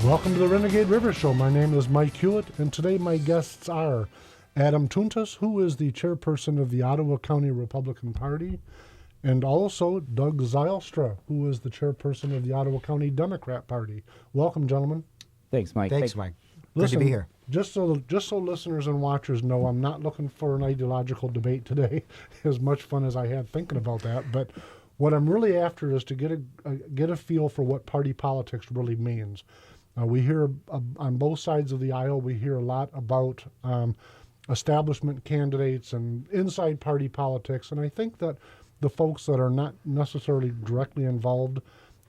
Welcome to the Renegade River Show. My name is Mike Hewitt, and today my guests are Adam Tountas, who is the chairperson of the Ottawa County Republican Party, and also Doug Zylstra, who is the chairperson of the Ottawa County Democrat Party. Welcome, gentlemen. Thanks, Mike. Thanks, Mike. Listen, Good to be here. Just so listeners and watchers know, I'm not looking for an ideological debate today, as much fun as I had thinking about that. But what I'm really after is to get a feel for what party politics really means. We hear on both sides of the aisle, we hear a lot about establishment candidates and inside party politics. And I think that the folks that are not necessarily directly involved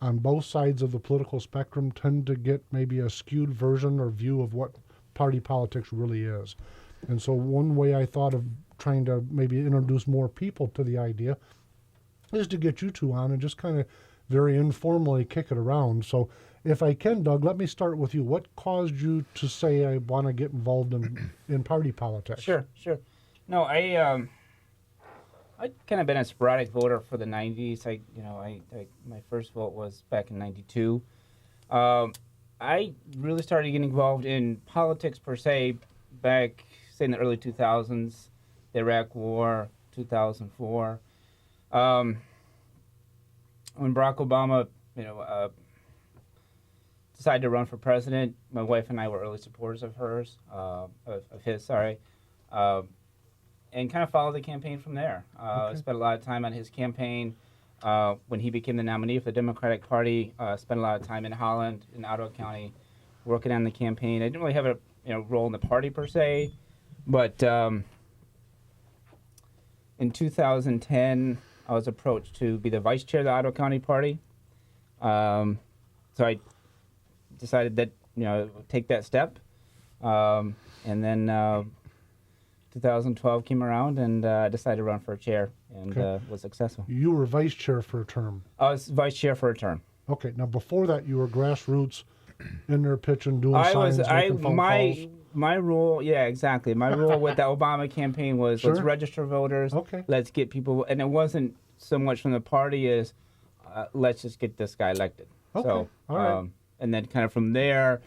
on both sides of the political spectrum tend to get maybe a skewed version or view of what party politics really is. And so one way I thought of trying to maybe introduce more people to the idea is to get you two on and just kind of very informally kick it around. So if I can, Doug, let me start with you. What caused you to say I want to get involved in party politics? Sure. No, I kind of been a sporadic voter for the 90s. My first vote was back in 92. I really started getting involved in politics per se back, say, in the early 2000s, the Iraq War, 2004. When Barack Obama, decided to run for president, my wife and I were early supporters of his, and kind of followed the campaign from there. Spent a lot of time on his campaign. When he became the nominee for the Democratic Party, spent a lot of time in Holland, in Ottawa County, working on the campaign. I didn't really have a role in the party per se, but in 2010, I was approached to be the vice chair of the Ottawa County Party. So I decided that, take that step. And then 2012 came around and I decided to run for a chair and was successful. You were vice chair for a term. I was vice chair for a term. Okay. Now, before that, you were grassroots, in there pitching, doing signs, making phone calls. My role, yeah, exactly. My role with the Obama campaign was let's register voters. Okay. Let's get people, and it wasn't so much from the party as let's just get this guy elected. Okay. So, all right. And then kind of from there,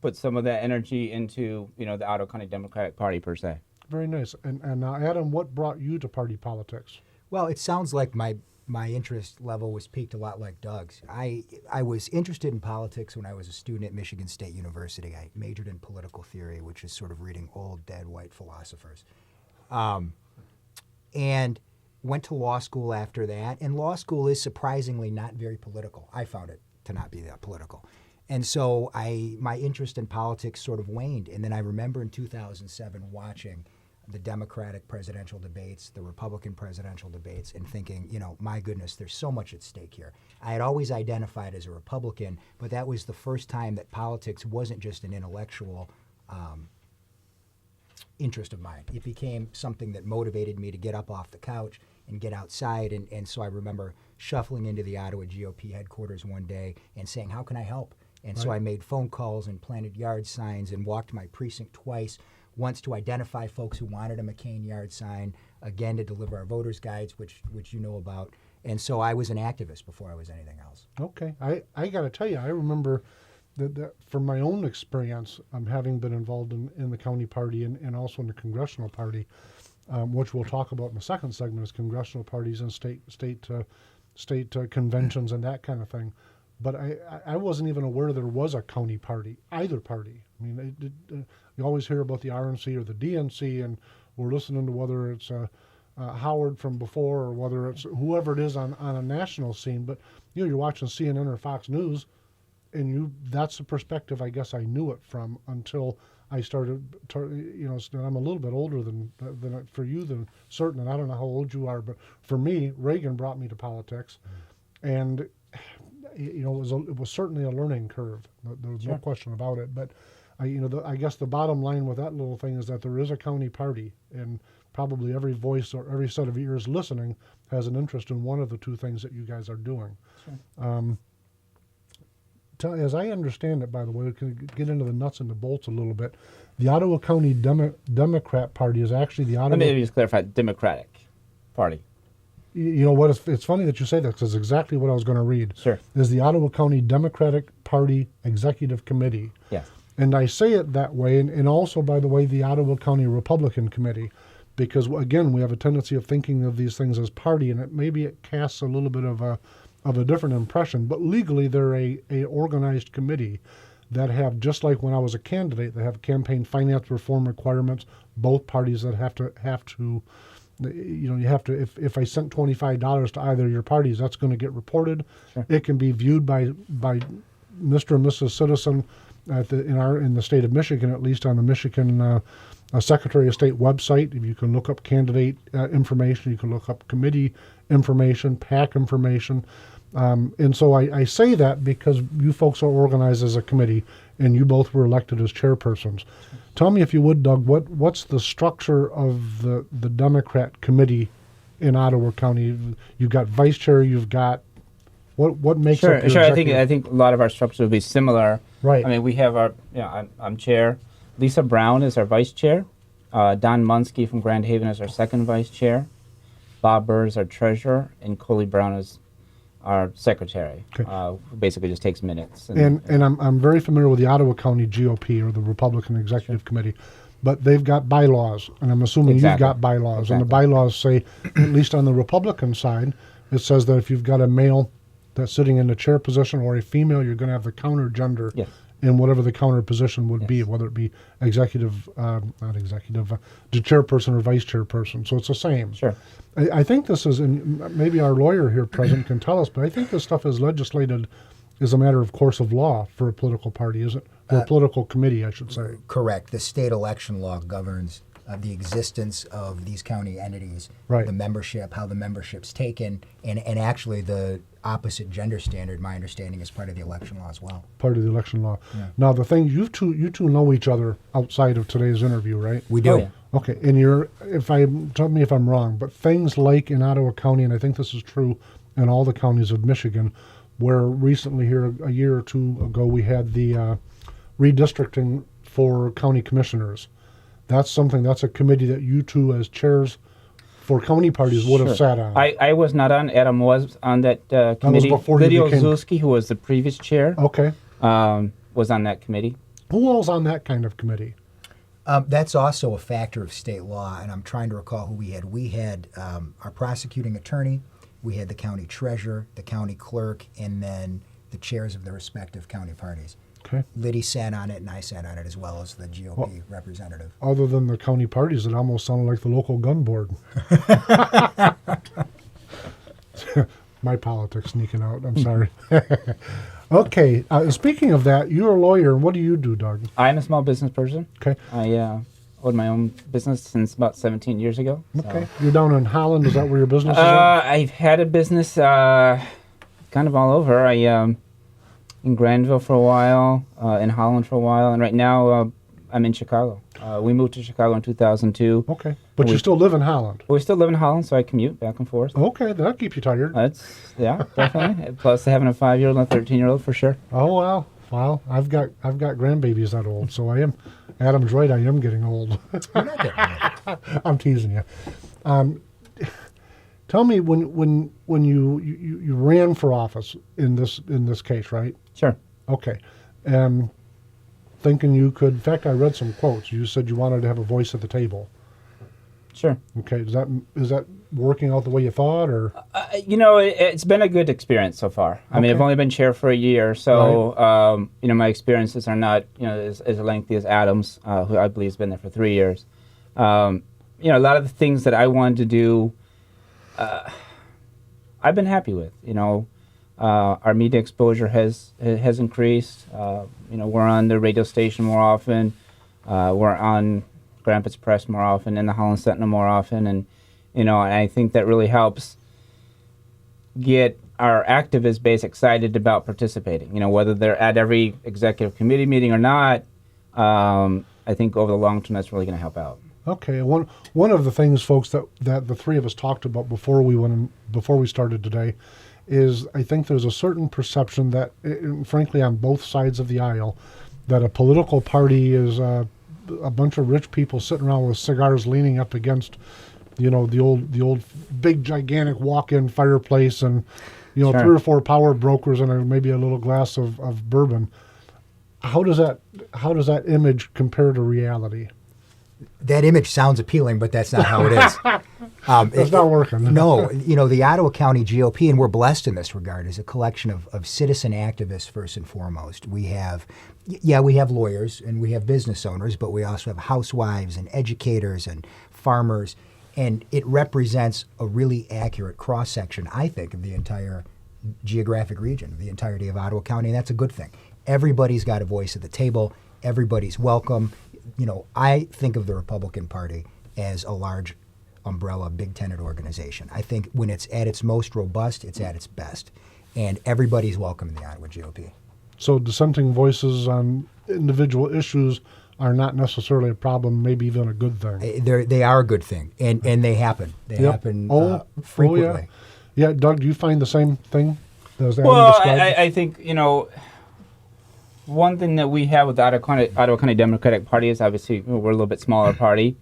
put some of that energy into the Ottawa County Democratic Party per se. Very nice. And now, Adam, what brought you to party politics? Well, it sounds like my interest level was peaked a lot like Doug's. I was interested in politics when I was a student at Michigan State University. I majored in political theory, which is sort of reading old, dead white philosophers. And went to law school after that. And law school is surprisingly not very political. I found it to not be that political. And so my interest in politics sort of waned. And then I remember in 2007 watching the Democratic presidential debates, the Republican presidential debates, and thinking, my goodness, there's so much at stake here. I had always identified as a Republican, but that was the first time that politics wasn't just an intellectual interest of mine. It became something that motivated me to get up off the couch and get outside. And so I remember shuffling into the Ottawa GOP headquarters one day and saying, how can I help? And so I made phone calls and planted yard signs and walked my precinct twice, once to identify folks who wanted a McCain yard sign, again to deliver our voters' guides, which you know about. And so I was an activist before I was anything else. Okay. I got to tell you, I remember that from my own experience, having been involved in the county party and also in the congressional party, which we'll talk about in the second segment, is congressional parties and state conventions and that kind of thing. But I wasn't even aware there was a county party, either party. I mean, you always hear about the RNC or the DNC, and we're listening to whether it's Howard from before or whether it's whoever it is on a national scene. But you're watching CNN or Fox News, and that's the perspective I guess I knew it from until I started. I'm a little bit older than for you than certain, and I don't know how old you are, but for me, Reagan brought me to politics, and it was certainly a learning curve. There was no question about it. But I guess the bottom line with that little thing is that there is a county party, and probably every voice or every set of ears listening has an interest in one of the two things that you guys are doing. Sure. As I understand it, by the way, we can get into the nuts and the bolts a little bit. The Ottawa County Democrat Party is actually the Ottawa... Let me just clarify, Democratic Party. you know what? It's funny that you say that, because it's exactly what I was going to read. Sure. Is the Ottawa County Democratic Party Executive Committee. Yes. And I say it that way, and also, by the way, the Ottawa County Republican Committee, because, again, we have a tendency of thinking of these things as party, and maybe it casts a little bit of a different impression. But legally, they're a organized committee that have, just like when I was a candidate, they have campaign finance reform requirements. Both parties that have to, you know, you have to. If I sent $25 to either of your parties, that's going to get reported. Sure. It can be viewed by Mr. and Mrs. Citizen in the state of Michigan, at least on the Michigan Secretary of State website. You can look up candidate information. You can look up committee information, PAC information. And so I say that because you folks are organized as a committee, and you both were elected as chairpersons. Tell me, if you would, Doug, what's the structure of the Democrat committee in Ottawa County? You've got vice chair. You've got what makes up your Sure. executive? I think a lot of our structure will be similar. Right. I mean, we have our, I'm chair. Lisa Brown is our vice chair. Don Munsky from Grand Haven is our second vice chair. Bob Burr is our treasurer, and Coley Brown is our secretary. Okay. Who basically just takes minutes. And I'm very familiar with the Ottawa County GOP, or the Republican Executive Committee, but they've got bylaws, and I'm assuming you've got bylaws. And the bylaws say, at least on the Republican side, it says that if you've got a male that's sitting in the chair position or a female, you're going to have the counter gender in whatever the counter position would be, whether it be the chairperson or vice chairperson. So it's the same. Sure. I think this is, and maybe our lawyer here present can tell us, but I think this stuff is legislated as a matter of course of law for a political party, is it? Or a political committee, I should say. Correct. The state election law governs the existence of these county entities, Right. the membership, how the membership's taken, and actually the opposite gender standard, my understanding, is part of the election law as well. Part of the election law. Yeah. Now, the thing, you two know each other outside of today's interview, right? We do. Oh, yeah. Okay, and tell me if I'm wrong, but things like in Ottawa County, and I think this is true in all the counties of Michigan, where recently here, a year or two ago, we had the redistricting for county commissioners. That's a committee that you two as chairs for county parties would have sat on. I was not on. Adam was on that committee. before you Lydia became- Zylstra, who was the previous chair, Okay. was on that committee. Who else on that kind of committee? That's also a factor of state law, and I'm trying to recall who we had. We had our prosecuting attorney, we had the county treasurer, the county clerk, and then the chairs of the respective county parties. Okay. Liddy sat on it, and I sat on it, as well as the GOP representative. Other than the county parties, it almost sounded like the local gun board. My politics sneaking out. I'm sorry. Okay. Speaking of that, you're a lawyer. What do you do, Doug? I'm a small business person. Okay. I owned my own business since about 17 years ago. Okay. You're down in Holland. Is that where your business is at? I've had a business kind of all over. I in Granville for a while, in Holland for a while, and right now I'm in Chicago. We moved to Chicago in 2002. Okay. But you still live in Holland? We still live in Holland, so I commute back and forth. Okay. That'll keep you tired. Yeah, definitely. Plus having a 5-year-old and a 13-year-old for sure. Oh, well. Well, I've got grandbabies that old, so I am. Adam's right. I am getting old. You're not getting old. I'm teasing you. Tell me, when you ran for office in this case, right? Sure. Okay. Thinking you could. In fact, I read some quotes. You said you wanted to have a voice at the table. Sure. Okay. Is that working out the way you thought, or? It's been a good experience so far. I mean, I've only been chair for a year, so my experiences are not as lengthy as Adam's, who I believe has been there for 3 years. A lot of the things that I wanted to do, I've been happy with. Our media exposure has increased. We're on the radio station more often. We're on Grand Rapids Press more often, and the Holland Sentinel more often, and I think that really helps get our activist base excited about participating. Whether they're at every executive committee meeting or not, I think over the long term that's really going to help out. Okay. One of the things, folks, that the three of us talked about before we started today, is I think there's a certain perception that, frankly, on both sides of the aisle, that a political party is a bunch of rich people sitting around with cigars leaning up against the old big gigantic walk-in fireplace and Sure. 3 or 4 power brokers and maybe a little glass of bourbon. How does that image compare to reality? That image sounds appealing, but that's not how it is. It's not working. No, the Ottawa County GOP, and we're blessed in this regard, is a collection of citizen activists first and foremost. We have lawyers and we have business owners, but we also have housewives and educators and farmers, and it represents a really accurate cross-section, I think, of the entire geographic region, the entirety of Ottawa County, and that's a good thing. Everybody's got a voice at the table. Everybody's welcome. I think of the Republican Party as a large umbrella, big tenant organization. I think when it's at its most robust, it's at its best. And everybody's welcome in the Ottawa GOP. So dissenting voices on individual issues are not necessarily a problem, maybe even a good thing. They are a good thing, and they happen. They happen frequently. Yeah, Doug, do you find the same thing? Well, I think, one thing that we have with the Ottawa County Democratic Party is obviously we're a little bit smaller party.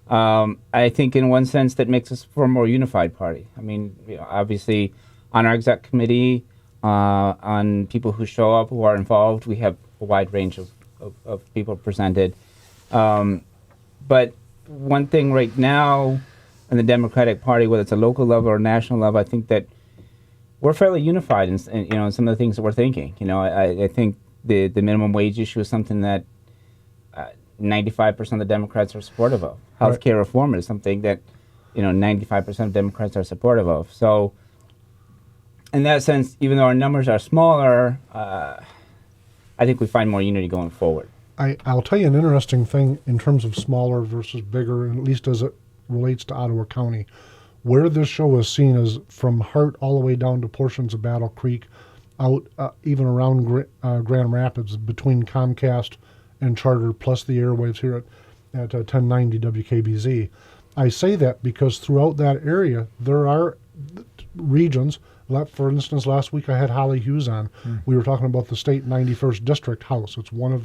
I think in one sense that makes us for a more unified party. I mean, obviously on our exec committee, on people who show up, who are involved, we have a wide range of people presented. But one thing right now in the Democratic Party, whether it's a local level or national level, I think that we're fairly unified in some of the things that we're thinking. I think the minimum wage issue is something that 95% of the Democrats are supportive of. Healthcare reform is something that 95% of Democrats are supportive of. So in that sense, even though our numbers are smaller, I think we find more unity going forward. I'll tell you an interesting thing in terms of smaller versus bigger, and at least as it relates to Ottawa County. Where this show is seen is from Hart all the way down to portions of Battle Creek, out even around Grand Rapids, between Comcast and Charter, plus the airwaves here at 1090 WKBZ. I say that because throughout that area, there are regions. For instance, last week I had Holly Hughes on. We were talking about the state 91st District House. It's one of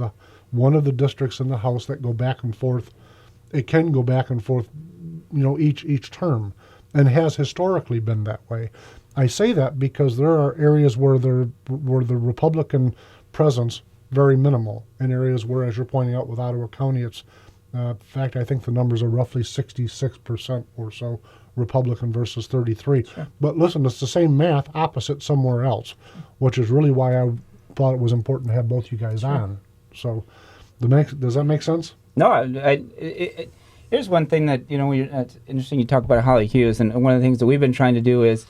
the districts in the House that go back and forth. It can go back and forth, each term, and has historically been that way. I say that because there are areas where the Republican presence very minimal, and areas where, as you're pointing out with Ottawa County, it's in fact I think the numbers are roughly 66% or so Republican versus 33. Sure. But listen, it's the same math opposite somewhere else, which is really why I thought it was important to have both you guys on. So, does that make sense? No, here's one thing that it's interesting. You talk about Holly Hughes, and one of the things that we've been trying to do is,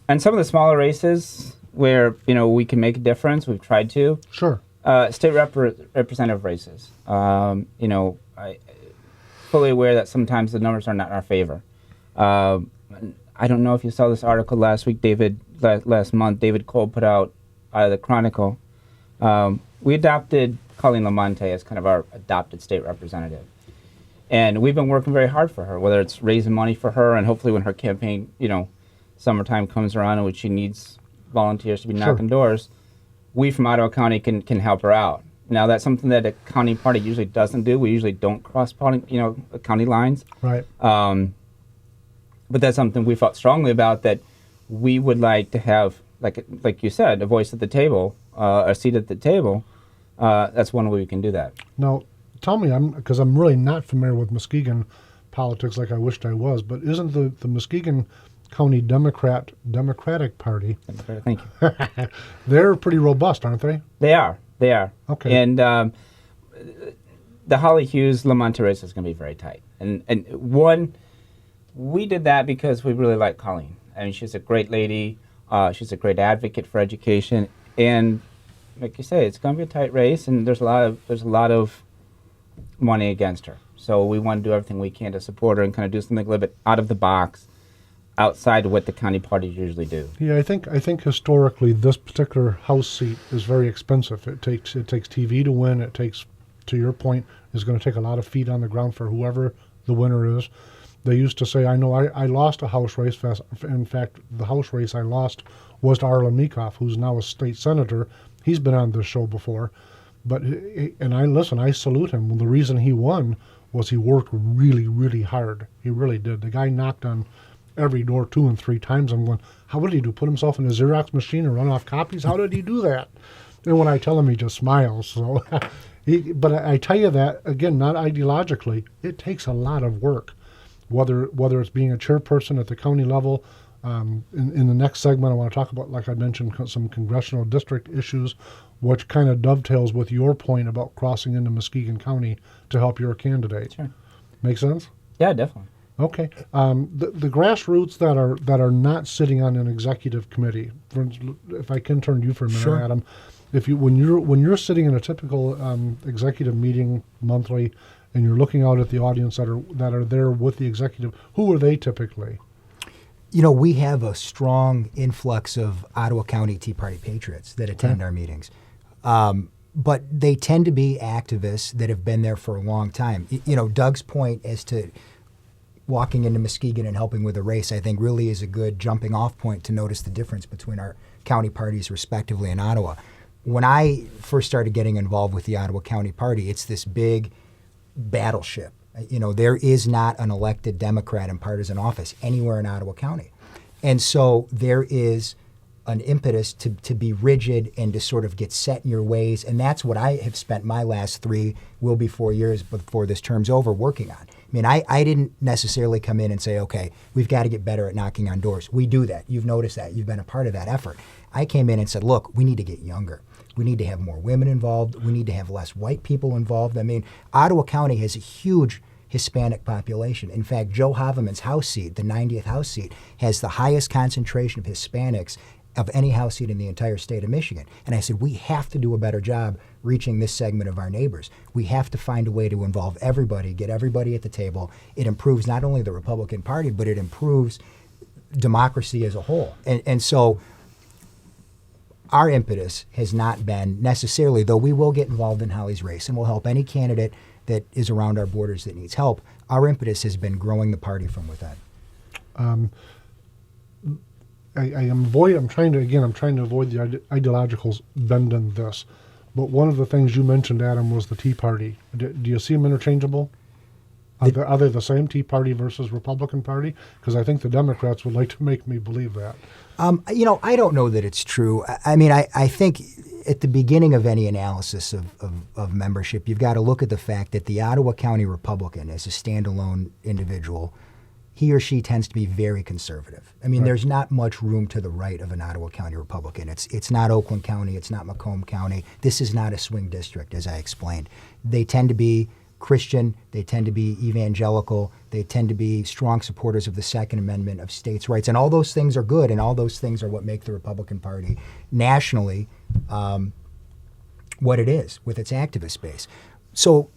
and some of the smaller races where we can make a difference, we've tried to. Sure. State representative races. I fully aware that sometimes the numbers are not in our favor. I don't know if you saw this article last month. David Cole put out of the Chronicle. We adopted Colleen Lamont as kind of our adopted state representative. And we've been working very hard for her, whether it's raising money for her, and hopefully when her campaign, summertime comes around in which she needs volunteers to be knocking doors, we from Ottawa County can help her out. Now, that's something that a county party usually doesn't do. We usually don't cross county lines. Right. But that's something we felt strongly about, that we would like to have, like you said, a voice at the table, a seat at the table. That's one way we can do that. Now, tell me, because I'm really not familiar with Muskegon politics like I wished I was, but isn't the Muskegon County Democratic Party? Thank you. They're pretty robust, aren't they? They are. Okay. And the Holly Hughes Lamont race is going to be very tight. And one, we did that because we really like Colleen. I mean, she's a great lady. She's a great advocate for education. And like you say, it's going to be a tight race, and there's a lot of money against her. So we want to do everything we can to support her and kind of do something a little bit out of the box, outside of what the county parties usually do. Yeah, I think historically this particular House seat is very expensive. It takes TV to win. It takes, to your point, is going to take a lot of feet on the ground for whoever the winner is. They used to say, I lost a House race. In fact, the House race I lost was to Arlen Meekoff, who's now a state senator. He's been on this show before. I salute him. The reason he won was he worked really, really hard. He really did. The guy knocked on every door 2 and 3 times. I'm going, how would he do? Put himself in a Xerox machine and run off copies? How did he do that? And when I tell him, he just smiles. So, but I tell you that, again, not ideologically, it takes a lot of work, whether it's being a chairperson at the county level. In the next segment, I want to talk about, like I mentioned, some congressional district issues, which kind of dovetails with your point about crossing into Muskegon County to help your candidate. Sure. Make sense? Yeah, definitely. Okay. The grassroots that are not sitting on an executive committee. For instance, if I can turn to you for a minute, Sure. Adam. If you when you're sitting in a typical executive meeting monthly, and you're looking out at the audience that are there with the executive, who are they typically? We have a strong influx of Ottawa County Tea Party patriots that attend our meetings. But they tend to be activists that have been there for a long time. Doug's point as to walking into Muskegon and helping with a race, I think really is a good jumping off point to notice the difference between our county parties respectively in Ottawa. When I first started getting involved with the Ottawa County Party, it's this big battleship. There is not an elected Democrat in partisan office anywhere in Ottawa County. And so there is an impetus to be rigid and to sort of get set in your ways. And that's what I have spent my last 3, will be 4 years before this term's over, working on. I didn't necessarily come in and say, okay, we've got to get better at knocking on doors. We do that. You've noticed that. You've been a part of that effort. I came in and said, look, we need to get younger. We need to have more women involved. We need to have less white people involved. Ottawa County has a huge Hispanic population. In fact, Joe Haveman's House seat, the 90th House seat, has the highest concentration of Hispanics of any House seat in the entire state of Michigan. And I said, we have to do a better job reaching this segment of our neighbors. We have to find a way to involve everybody, get everybody at the table. It improves not only the Republican Party, but it improves democracy as a whole. And so our impetus has not been necessarily, though we will get involved in Holly's race and we'll help any candidate that is around our borders that needs help, our impetus has been growing the party from within. I'm trying to avoid the ideological bend in this. But one of the things you mentioned, Adam, was the Tea Party. Do you see them interchangeable? Are they the same, Tea Party versus Republican Party? Because I think the Democrats would like to make me believe that. I don't know that it's true. I think at the beginning of any analysis of membership, you've got to look at the fact that the Ottawa County Republican, as a standalone individual, he or she tends to be very conservative. Right. There's not much room to the right of an Ottawa County Republican. It's not Oakland County. It's not Macomb County. This is not a swing district, as I explained. They tend to be Christian. They tend to be evangelical. They tend to be strong supporters of the Second Amendment, of states' rights. And all those things are good, and all those things are what make the Republican Party nationally what it is with its activist base. So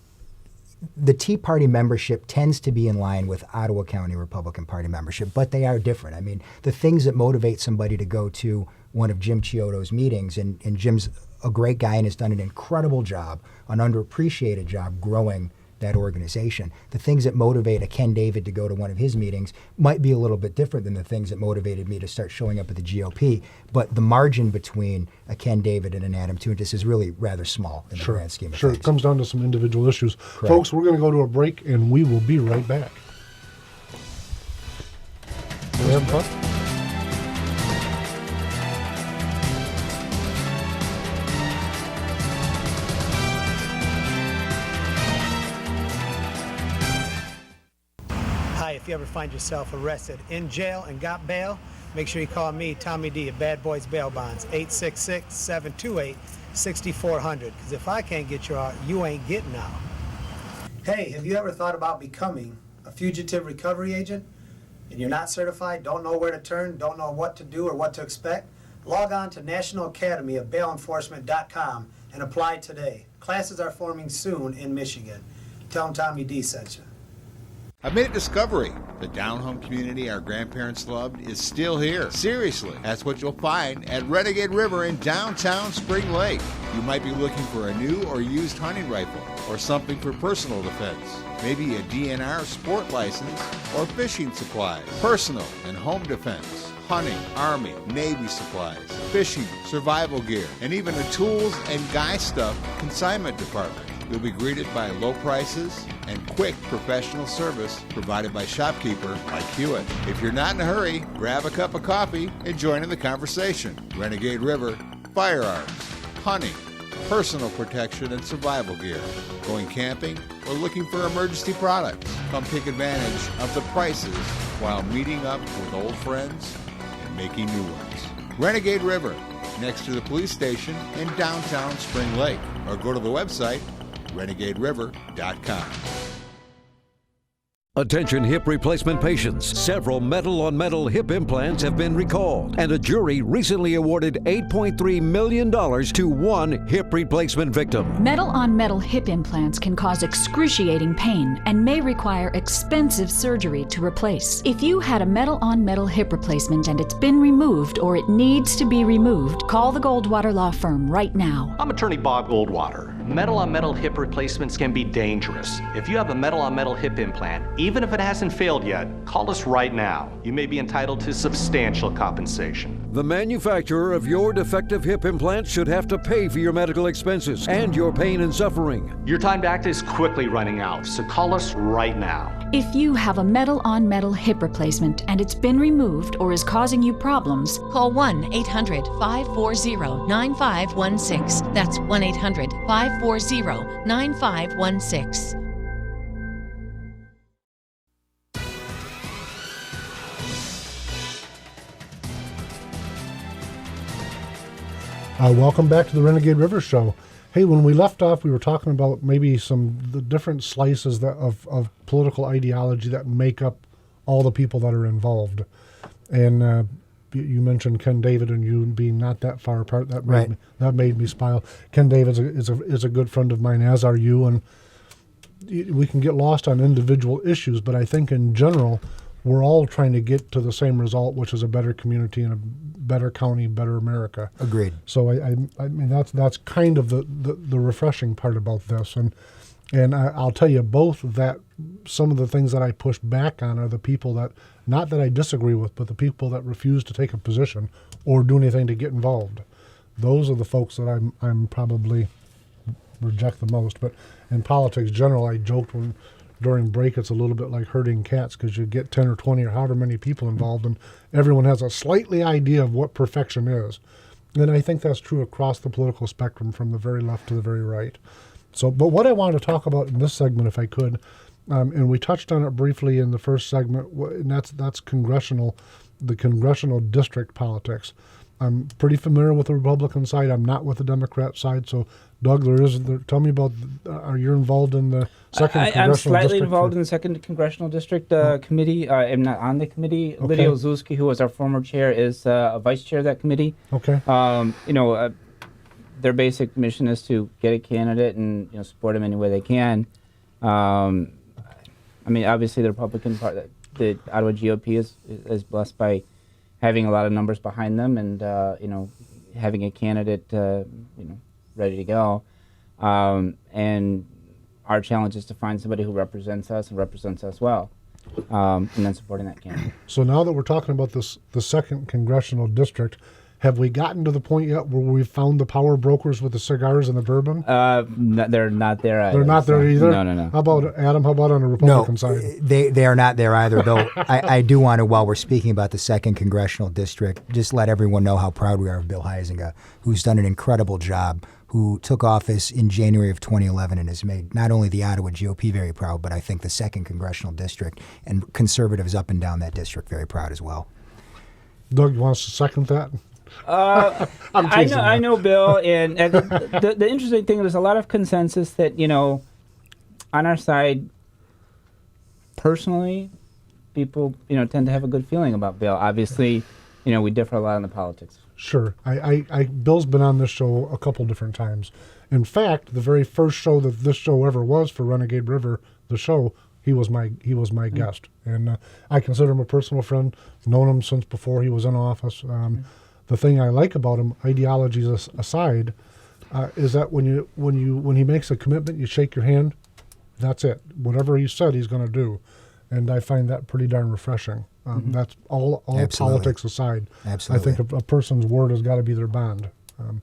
the Tea Party membership tends to be in line with Ottawa County Republican Party membership, but they are different. The things that motivate somebody to go to one of Jim Chiodo's meetings, and Jim's a great guy and has done an incredible job, an underappreciated job growing that organization. The things that motivate a Ken David to go to one of his meetings might be a little bit different than the things that motivated me to start showing up at the GOP, but the margin between a Ken David and an Adam Tountas is really rather small in the grand scheme of things. It comes down to some individual issues. Correct. Folks, we're going to go to a break, and we will be right back. We having fun? If you ever find yourself arrested, in jail, and got bail, make sure you call me, Tommy D, at Bad Boys Bail Bonds, 866-728-6400. Because if I can't get you out, you ain't getting out. Hey, have you ever thought about becoming a fugitive recovery agent? And you're not certified, don't know where to turn, don't know what to do or what to expect? Log on to National Academy of Bail Enforcement.com and apply today. Classes are forming soon in Michigan. Tell them Tommy D sent you. I've made a discovery. The down-home community our grandparents loved is still here. Seriously, that's what you'll find at Renegade River in downtown Spring Lake. You might be looking for a new or used hunting rifle or something for personal defense. Maybe a DNR sport license or fishing supplies. Personal and home defense, hunting, Army, Navy supplies, fishing, survival gear, and even a tools and guy stuff consignment department. You'll be greeted by low prices and quick professional service provided by shopkeeper Mike Hewitt. If you're not in a hurry, grab a cup of coffee and join in the conversation. Renegade River, firearms, hunting, personal protection and survival gear, going camping, or looking for emergency products. Come take advantage of the prices while meeting up with old friends and making new ones. Renegade River, next to the police station in downtown Spring Lake, or go to the website renegaderiver.com. Attention hip replacement patients. Several metal-on-metal hip implants have been recalled, and a jury recently awarded $8.3 million to one hip replacement victim. Metal-on-metal hip implants can cause excruciating pain and may require expensive surgery to replace. If you had a metal-on-metal hip replacement and it's been removed or it needs to be removed, call the Goldwater Law Firm right now. I'm attorney Bob Goldwater. Metal-on-metal hip replacements can be dangerous. If you have a metal-on-metal hip implant, even if it hasn't failed yet, call us right now. You may be entitled to substantial compensation. The manufacturer of your defective hip implant should have to pay for your medical expenses and your pain and suffering. Your time to act is quickly running out, so call us right now. If you have a metal-on-metal hip replacement and it's been removed or is causing you problems, call 1-800-540-9516. That's 1-800-540-9516. Welcome back to the Renegade River Show. Hey, when we left off, we were talking about maybe the different slices of political ideology that make up all the people that are involved. And you mentioned Ken David and you being not that far apart. That made me smile. Ken David is a good friend of mine, as are you. And we can get lost on individual issues, but I think in general, we're all trying to get to the same result, which is a better community and a better county, better America. Agreed. So I mean that's kind of the refreshing part about this, and I'll tell you both that some of the things that I push back on are the people that, not that I disagree with, but the people that refuse to take a position or do anything to get involved. Those are the folks that I'm probably reject the most. But in politics general, I joked during break, it's a little bit like herding cats because you get 10 or 20 or however many people involved, and everyone has a slightly idea of what perfection is. And I think that's true across the political spectrum from the very left to the very right. So, but what I wanted to talk about in this segment, if I could, and we touched on it briefly in the first segment, and that's the congressional district politics. I'm pretty familiar with the Republican side. I'm not with the Democrat side. So, Doug, tell me about. Are you involved in the second congressional district? I'm slightly involved in the second congressional district committee. I'm not on the committee. Okay. Lydia Zylstra, who was our former chair, is a vice chair of that committee. Okay. Their basic mission is to get a candidate and support them any way they can. I mean, obviously, the Republican part, the Ottawa GOP is blessed by having a lot of numbers behind them, and having a candidate ready to go. And our challenge is to find somebody who represents us and represents us well, and then supporting that candidate. So now that we're talking about the second congressional district, have we gotten to the point yet where we've found the power brokers with the cigars and the bourbon? They're not there either. They're not there either? No. How about, Adam, how about on the Republican side? They are not there either, though. I do want to, while we're speaking about the second congressional district, just let everyone know how proud we are of Bill Huizenga, who's done an incredible job, who took office in January of 2011 and has made not only the Ottawa GOP very proud, but I think the second congressional district and conservatives up and down that district very proud as well. Doug, you want us to second that? I know Bill, and the interesting thing, there's a lot of consensus that on our side, personally, people tend to have a good feeling about Bill. Obviously, we differ a lot on the politics. Sure. Bill's been on this show a couple different times. In fact, the very first show that this show ever was for Renegade River, the show, he was my guest, and I consider him a personal friend. Known him since before he was in office. The thing I like about him, ideologies aside, is that when he makes a commitment, you shake your hand. That's it. Whatever he said, he's going to do, and I find that pretty darn refreshing. That's all politics aside. Absolutely. I think a person's word has got to be their bond, and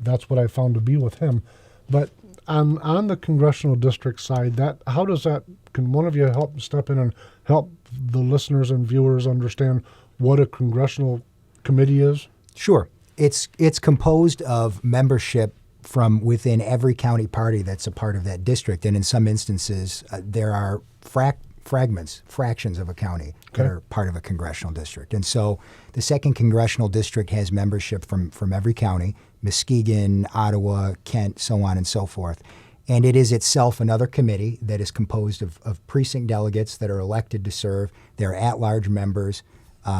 that's what I found to be with him. But on the congressional district side, how does that? Can one of you help step in and help the listeners and viewers understand what a congressional committee is? Sure. It's composed of membership from within every county party that's a part of that district, and in some instances, there are fractions of a county that are part of a congressional district. And so the 2nd Congressional District has membership from every county, Muskegon, Ottawa, Kent, so on and so forth. And it is itself another committee that is composed of precinct delegates that are elected to serve. There are at-large members.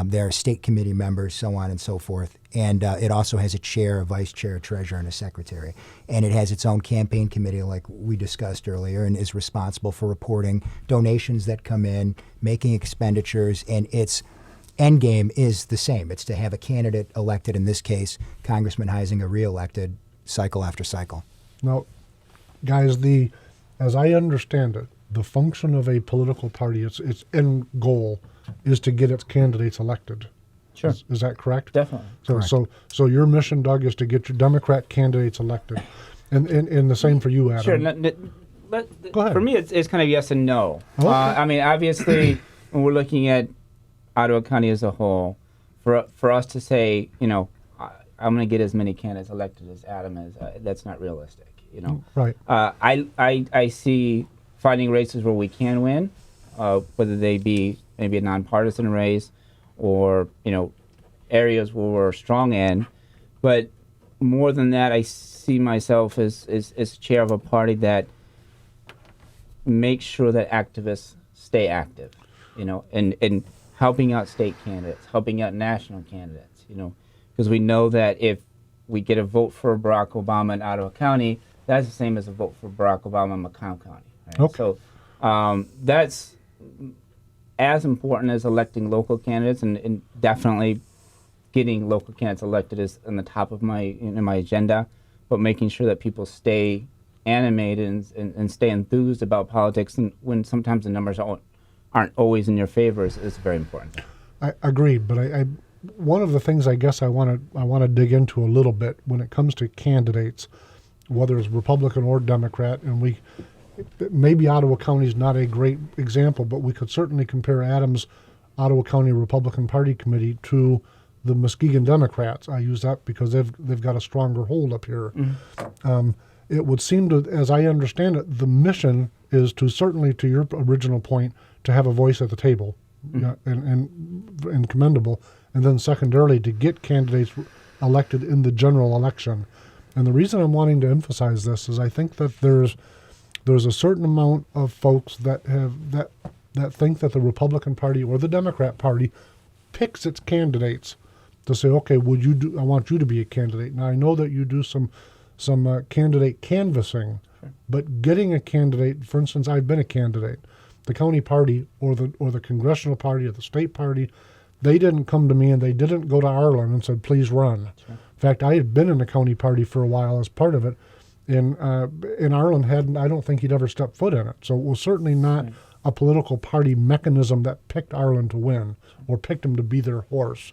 There are state committee members, so on and so forth. And it also has a chair, a vice chair, a treasurer, and a secretary. And it has its own campaign committee, like we discussed earlier, and is responsible for reporting donations that come in, making expenditures, and its end game is the same. It's to have a candidate elected, in this case, Congressman Heisinger reelected cycle after cycle. Now, guys, as I understand it, the function of a political party, its end goal, is to get its candidates elected. Sure. Is that correct? Definitely. So your mission, Doug, is to get your Democrat candidates elected, and the same for you, Adam. Sure. Go ahead. For me, it's kind of yes and no. Okay. I mean, obviously, when we're looking at Ottawa County as a whole, for us to say, I'm going to get as many candidates elected as Adam is, that's not realistic. Right. I see finding races where we can win, whether they be maybe a nonpartisan race or areas where we're strong in, but more than that, I see myself as chair of a party that makes sure that activists stay active, and helping out state candidates, helping out national candidates, because we know that if we get a vote for Barack Obama in Ottawa County, that's the same as a vote for Barack Obama in Macomb County. Right? Okay. So that's as important as electing local candidates, and definitely getting local candidates elected is on the top of my agenda, but making sure that people stay animated and stay enthused about politics, and when sometimes the numbers aren't always in your favor is very important. I agree, but I one of the things I guess I want to dig into a little bit when it comes to candidates, whether it's Republican or Democrat, and maybe Ottawa County is not a great example, but we could certainly compare Adams' Ottawa County Republican Party Committee to the Muskegon Democrats. I use that because they've got a stronger hold up here. Mm-hmm. It would seem to, as I understand it, the mission is to, certainly to your original point, to have a voice at the table, mm-hmm. and commendable, and then secondarily to get candidates elected in the general election. And the reason I'm wanting to emphasize this is I think that there's a certain amount of folks that think that the Republican Party or the Democrat Party picks its candidates to say, okay, I want you to be a candidate. Now I know that you do some candidate canvassing, sure. But getting a candidate, for instance, I've been a candidate. The county party or the congressional party or the state party, they didn't come to me and they didn't go to Arlen and said, please run. Sure. In fact, I had been in the county party for a while as part of it. In Arlen I don't think he'd ever stepped foot in it. So it was certainly not a political party mechanism that picked Arlen to win or picked him to be their horse.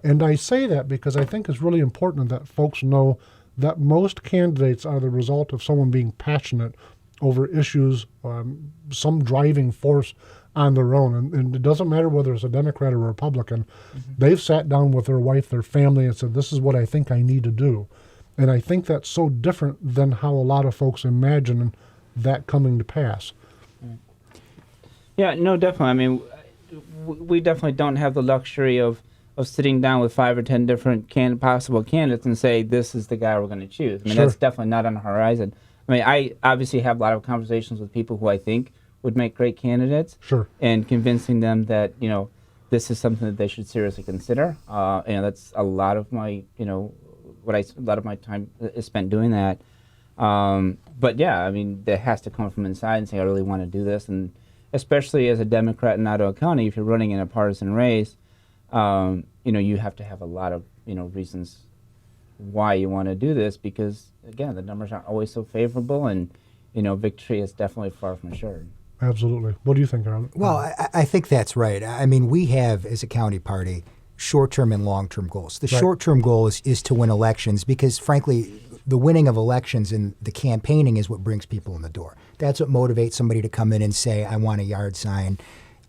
And I say that because I think it's really important that folks know that most candidates are the result of someone being passionate over issues, some driving force on their own. And it doesn't matter whether it's a Democrat or a Republican. Mm-hmm. They've sat down with their wife, their family, and said, this is what I think I need to do. And I think that's so different than how a lot of folks imagine that coming to pass. Yeah, no, definitely. I mean, we definitely don't have the luxury of sitting down with 5 or 10 different possible candidates and say, this is the guy we're going to choose. I mean, Sure. That's definitely not on the horizon. I mean, I obviously have a lot of conversations with people who I think would make great candidates. Sure. And convincing them that, this is something that they should seriously consider. That's a lot of my, a lot of my time is spent doing that. But yeah, I mean, that has to come from inside and say, I really want to do this. And especially as a Democrat in Ottawa County, if you're running in a partisan race, you have to have a lot of, reasons why you want to do this because, again, the numbers aren't always so favorable and, victory is definitely far from assured. Absolutely. What do you think, Arlen? Well, I think that's right. I mean, we have, as a county party, short-term and long-term goals. The Right. short-term goal is to win elections because, frankly, the winning of elections and the campaigning is what brings people in the door. That's what motivates somebody to come in and say, I want a yard sign.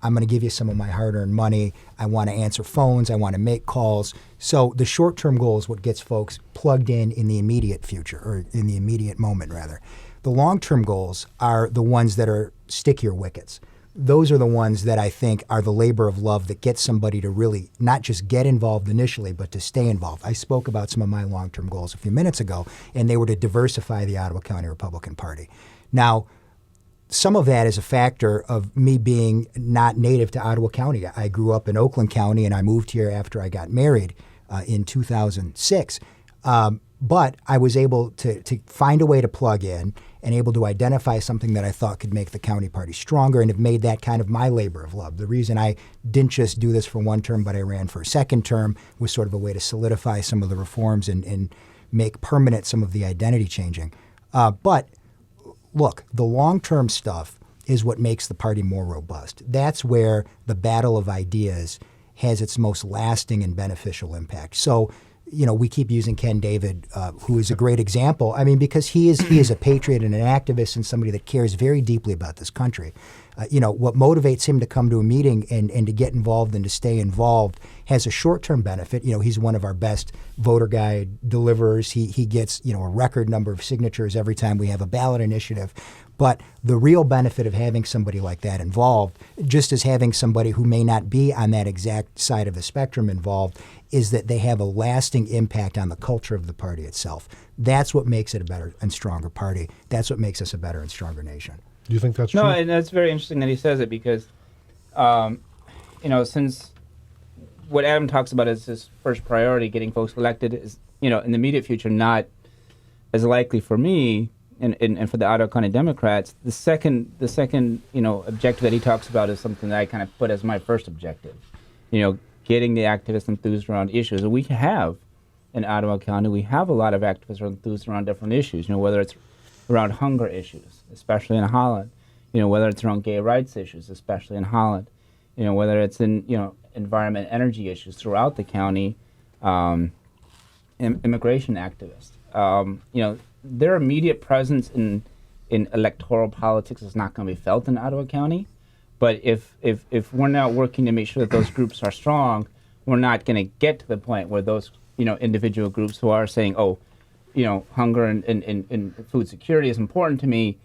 I'm going to give you some of my hard-earned money. I want to answer phones. I want to make calls. So the short-term goal is what gets folks plugged in the immediate future, or in the immediate moment, rather. The long-term goals are the ones that are stickier wickets. Those are the ones that I think are the labor of love that gets somebody to really not just get involved initially, but to stay involved. I spoke about some of my long-term goals a few minutes ago, and they were to diversify the Ottawa County Republican Party. Now, some of that is a factor of me being not native to Ottawa County. I grew up in Oakland County, and I moved here after I got married in 2006. But I was able to find a way to plug in and able to identify something that I thought could make the county party stronger, and have made that kind of my labor of love. The reason I didn't just do this for one term, but I ran for a second term, was sort of a way to solidify some of the reforms and make permanent some of the identity changing. But look, the long-term stuff is what makes the party more robust. That's where the battle of ideas has its most lasting and beneficial impact. So, we keep using Ken David, who is a great example. I mean, because he is a patriot and an activist and somebody that cares very deeply about this country. What motivates him to come to a meeting and to get involved and to stay involved has a short-term benefit. He's one of our best voter guide deliverers. He gets, a record number of signatures every time we have a ballot initiative. But the real benefit of having somebody like that involved, just as having somebody who may not be on that exact side of the spectrum involved, is that they have a lasting impact on the culture of the party itself. That's what makes it a better and stronger party. That's what makes us a better and stronger nation. Do you think that's true? No, and that's very interesting that he says it, because, since what Adam talks about is his first priority, getting folks elected, is, in the immediate future, not as likely for me and for the Ottawa County Democrats. The second, objective that he talks about is something that I kind of put as my first objective. Getting the activists enthused around issues. And we have, in Ottawa County, we have a lot of activists enthused around different issues, whether it's around hunger issues, especially in Holland, whether it's around gay rights issues, especially in Holland, whether it's in, environment, energy issues throughout the county, immigration activists. Their immediate presence in electoral politics is not going to be felt in Ottawa County. But if we're not working to make sure that those groups are strong, we're not going to get to the point where those, individual groups who are saying, hunger and food security is important to me,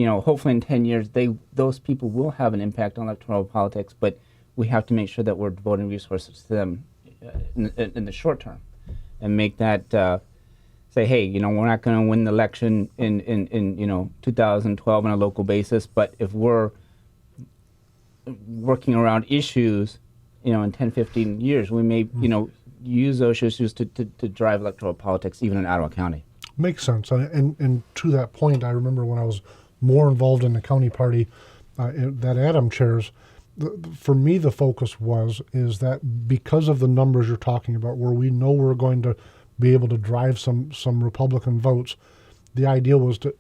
hopefully in 10 years, those people will have an impact on electoral politics, but we have to make sure that we're devoting resources to them in the short term, and make that say, hey, we're not going to win the election in 2012 on a local basis, but if we're working around issues, in 10, 15 years, we may, use those issues to drive electoral politics, even in Ottawa County. Makes sense. And to that point, I remember when I was more involved in the county party that Adam chairs, for me, the focus is that because of the numbers you're talking about, where we know we're going to be able to drive some Republican votes, the idea was to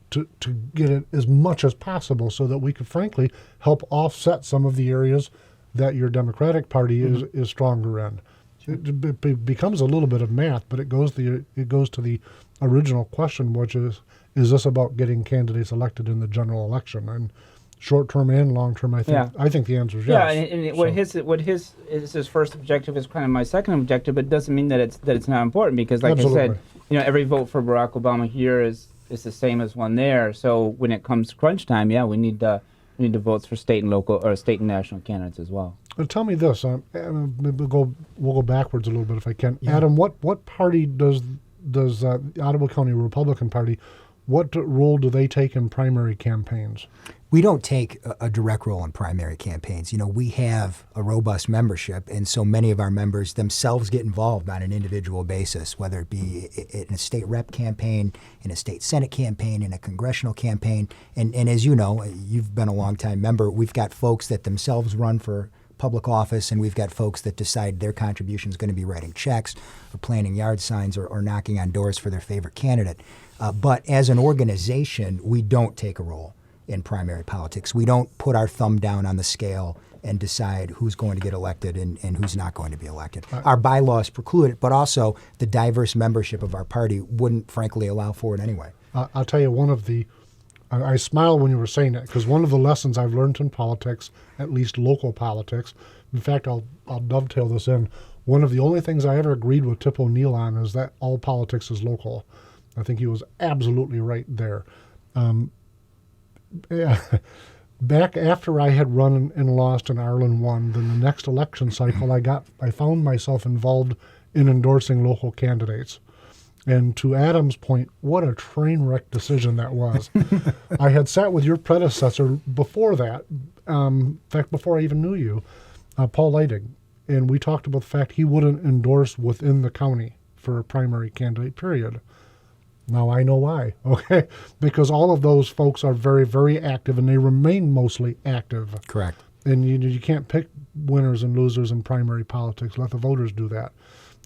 get it as much as possible so that we could, frankly, help offset some of the areas that your Democratic Party is stronger in. It becomes a little bit of math, but it goes to the original question, which is this about getting candidates elected in the general election? And short term and long term, I think the answer is yes. Yeah, and what his first objective is kind of my second objective, but it doesn't mean that it's not important, because, like Absolutely. I said, every vote for Barack Obama here is the same as one there. So when it comes to crunch time, we need the votes for state and local or state and national candidates as well. Tell me this. We'll go backwards a little bit if I can. Yeah. Adam, what party does the Ottawa County Republican Party? What role do they take in primary campaigns? We don't take a direct role in primary campaigns. We have a robust membership, and so many of our members themselves get involved on an individual basis, whether it be in a state rep campaign, in a state senate campaign, in a congressional campaign. And as you know, you've been a long-time member, we've got folks that themselves run for public office, and we've got folks that decide their contribution is going to be writing checks or planting yard signs or knocking on doors for their favorite candidate. But as an organization, we don't take a role in primary politics. We don't put our thumb down on the scale and decide who's going to get elected and who's not going to be elected. Our bylaws preclude it, but also the diverse membership of our party wouldn't, frankly, allow for it anyway. I'll tell you, I smile when you were saying that, because one of the lessons I've learned in politics, at least local politics, in fact, I'll dovetail this in. One of the only things I ever agreed with Tip O'Neill on is that all politics is local. I think he was absolutely right there. Back after I had run and lost and Ireland won, then the next election cycle, I found myself involved in endorsing local candidates. And to Adam's point, what a train wreck decision that was. I had sat with your predecessor before that, in fact, before I even knew you, Paul Leidig, and we talked about the fact he wouldn't endorse within the county for a primary candidate, period. Now I know why, okay? Because all of those folks are very, very active, and they remain mostly active. Correct. And you can't pick winners and losers in primary politics. Let the voters do that.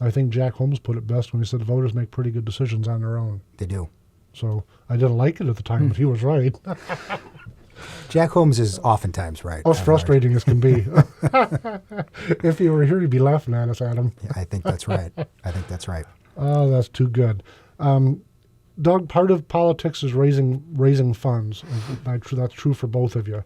I think Jack Holmes put it best when he said the voters make pretty good decisions on their own. They do. So I didn't like it at the time, but he was right. Jack Holmes is oftentimes right. As frustrating as can be. If he were here, he'd be laughing at us, Adam. Yeah, I think that's right. I think that's right. Oh, that's too good. Doug, part of politics is raising funds. That's true for both of you.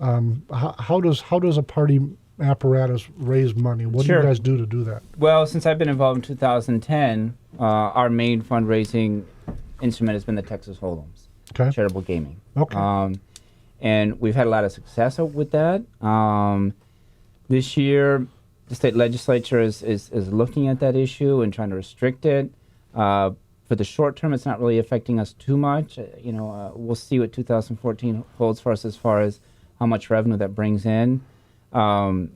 How does a party apparatus raise money? What do you guys do to do that? Well, since I've been involved in 2010, our main fundraising instrument has been the Texas Hold'ems, charitable gaming. Okay. And we've had a lot of success with that. This year, the state legislature is looking at that issue and trying to restrict it. For the short term, it's not really affecting us too much. We'll see what 2014 holds for us as far as how much revenue that brings in. We're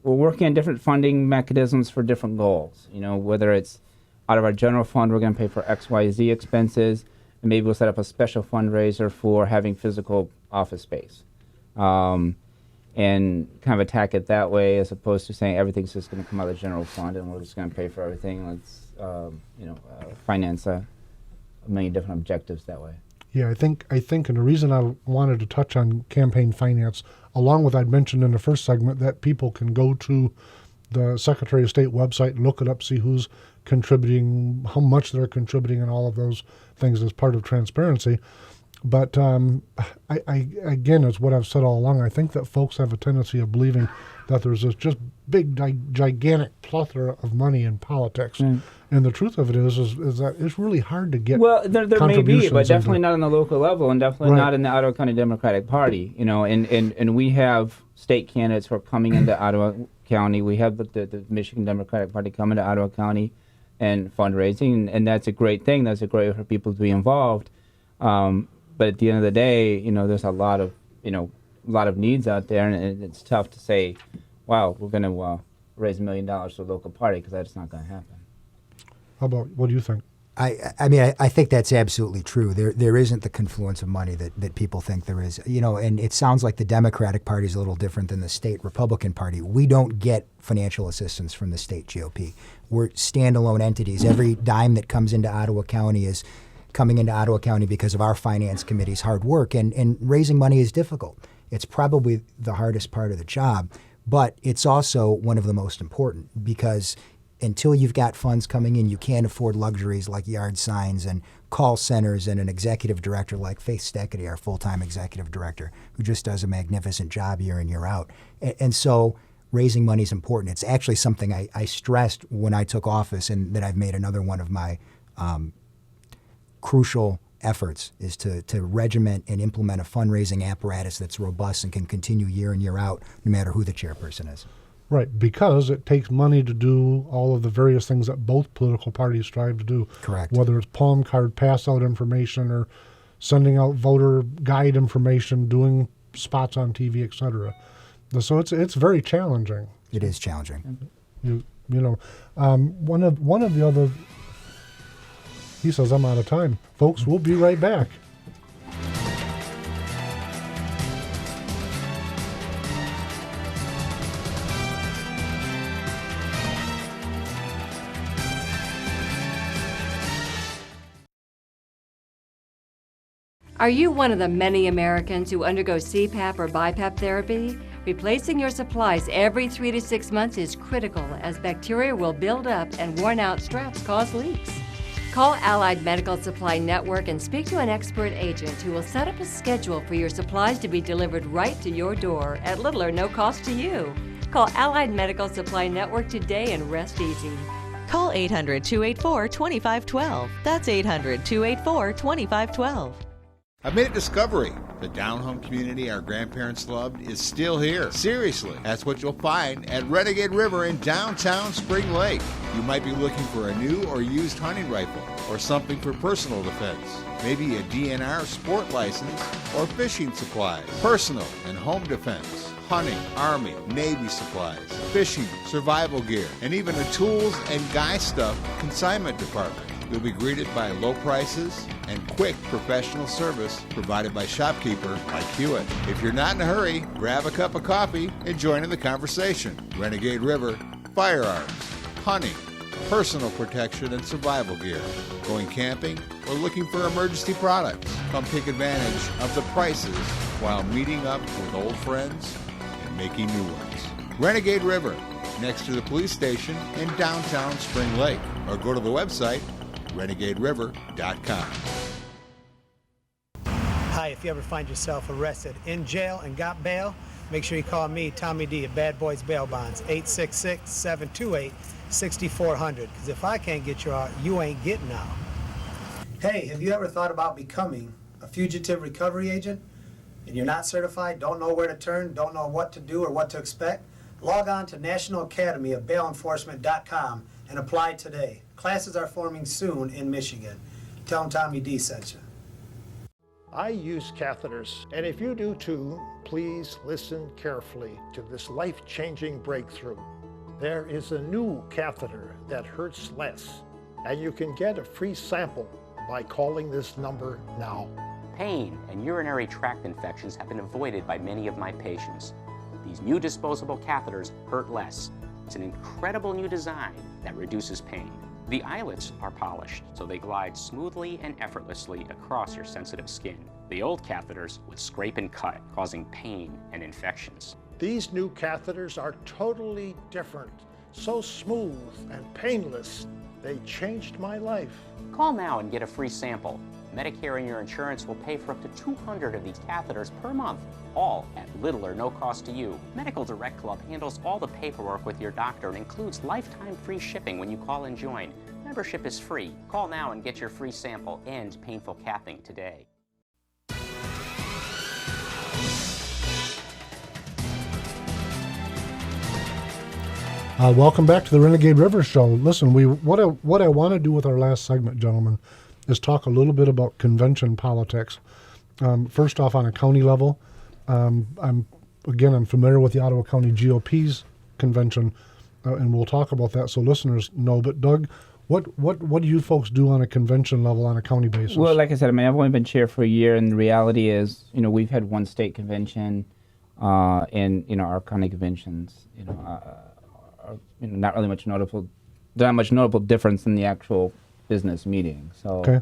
working on different funding mechanisms for different goals. Whether it's out of our general fund, we're going to pay for XYZ expenses, and maybe we'll set up a special fundraiser for having physical office space, and kind of attack it that way, as opposed to saying everything's just going to come out of the general fund and we're just going to pay for everything. Let's finance a million different objectives that way. Yeah, I think, and the reason I wanted to touch on campaign finance, along with I'd mentioned in the first segment that people can go to the Secretary of State website and look it up, see who's contributing, how much they're contributing, and all of those things as part of transparency. But I again, it's what I've said all along. I think that folks have a tendency of believing that there's this just big, gigantic plethora of money in politics. And the truth of it is that it's really hard to get. Well, there may be, but definitely not on the local level, and definitely not in the Ottawa County Democratic Party. And we have state candidates who are coming into Ottawa County. We have the Michigan Democratic Party coming to Ottawa County and fundraising, and that's a great thing. That's a great way for people to be involved. But at the end of the day, there's a lot of needs out there, and it's tough to say, wow, we're going to raise $1 million to a local party, because that's not going to happen. How about, what do you think? I think that's absolutely true. There isn't the confluence of money that people think there is. And it sounds like the Democratic Party is a little different than the state Republican Party. We don't get financial assistance from the state GOP. We're standalone entities. Every dime that comes into Ottawa County is coming into Ottawa County because of our finance committee's hard work. And raising money is difficult. It's probably the hardest part of the job, but it's also one of the most important, because until you've got funds coming in, you can't afford luxuries like yard signs and call centers and an executive director like Faith Steckity, our full-time executive director, who just does a magnificent job year in, year out. And so raising money is important. It's actually something I stressed when I took office, and that I've made another one of my crucial efforts, is to regiment and implement a fundraising apparatus that's robust and can continue year in, year out, no matter who the chairperson is. Right, because it takes money to do all of the various things that both political parties strive to do. Correct. Whether it's palm card pass-out information or sending out voter guide information, doing spots on TV, etc. So it's very challenging. It is challenging. One of the other. He says I'm out of time, folks. We'll be right back. Are you one of the many Americans who undergo CPAP or BiPAP therapy? Replacing your supplies every 3 to 6 months is critical as bacteria will build up and worn-out straps cause leaks. Call Allied Medical Supply Network and speak to an expert agent who will set up a schedule for your supplies to be delivered right to your door at little or no cost to you. Call Allied Medical Supply Network today and rest easy. Call 800-284-2512. That's 800-284-2512. I made a discovery. The down-home community our grandparents loved is still here. Seriously, that's what you'll find at Renegade River in downtown Spring Lake. You might be looking for a new or used hunting rifle or something for personal defense. Maybe a DNR sport license or fishing supplies, personal and home defense, hunting, Army, Navy supplies, fishing, survival gear, and even a tools and guy stuff consignment department. You'll be greeted by low prices and quick professional service provided by shopkeeper like Hewitt. If you're not in a hurry, grab a cup of coffee and join in the conversation. Renegade River, firearms, hunting, personal protection and survival gear, going camping, or looking for emergency products. Come take advantage of the prices while meeting up with old friends and making new ones. Renegade River, next to the police station in downtown Spring Lake, or go to the website renegaderiver.com. Hi, if you ever find yourself arrested in jail and got bail, make sure you call me, Tommy D, at Bad Boys Bail Bonds, 866-728-6400. Because if I can't get you out, you ain't getting out. Hey, have you ever thought about becoming a fugitive recovery agent? And you're not certified, don't know where to turn, don't know what to do or what to expect? Log on to National Academy of Bail Enforcement.com and apply today. Classes are forming soon in Michigan. Tell them Tommy D sent you. I use catheters, and if you do too, please listen carefully to this life-changing breakthrough. There is a new catheter that hurts less, and you can get a free sample by calling this number now. Pain and urinary tract infections have been avoided by many of my patients. These new disposable catheters hurt less. It's an incredible new design that reduces pain. The eyelets are polished, so they glide smoothly and effortlessly across your sensitive skin. The old catheters would scrape and cut, causing pain and infections. These new catheters are totally different, so smooth and painless. They changed my life. Call now and get a free sample. Medicare and your insurance will pay for up to 200 of these catheters per month, all at little or no cost to you. Medical Direct Club handles all the paperwork with your doctor and includes lifetime free shipping when you call and join. Membership is free. Call now and get your free sample and painful cathing today. Welcome back to the Renegade River Show. Listen, what I want to do with our last segment, gentlemen, is talk a little bit about convention politics. First off, on a county level, I'm familiar with the Ottawa County GOP's convention, and we'll talk about that so listeners know. But Doug, what do you folks do on a convention level on a county basis? Well, like I said, I've only been chair for a year, and the reality is, we've had one state convention, and our county conventions, are not really much notable. Not much notable difference in the actual business meeting. So, okay.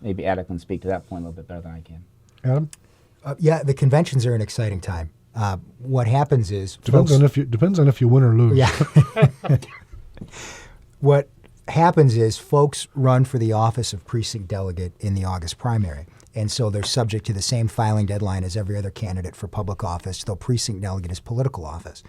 Maybe Adam can speak to that point a little bit better than I can. Adam? Yeah, the conventions are an exciting time. What happens is depends on if you win or lose. Yeah. What happens is folks run for the office of precinct delegate in the August primary, and so they're subject to the same filing deadline as every other candidate for public office, though precinct delegate is political office.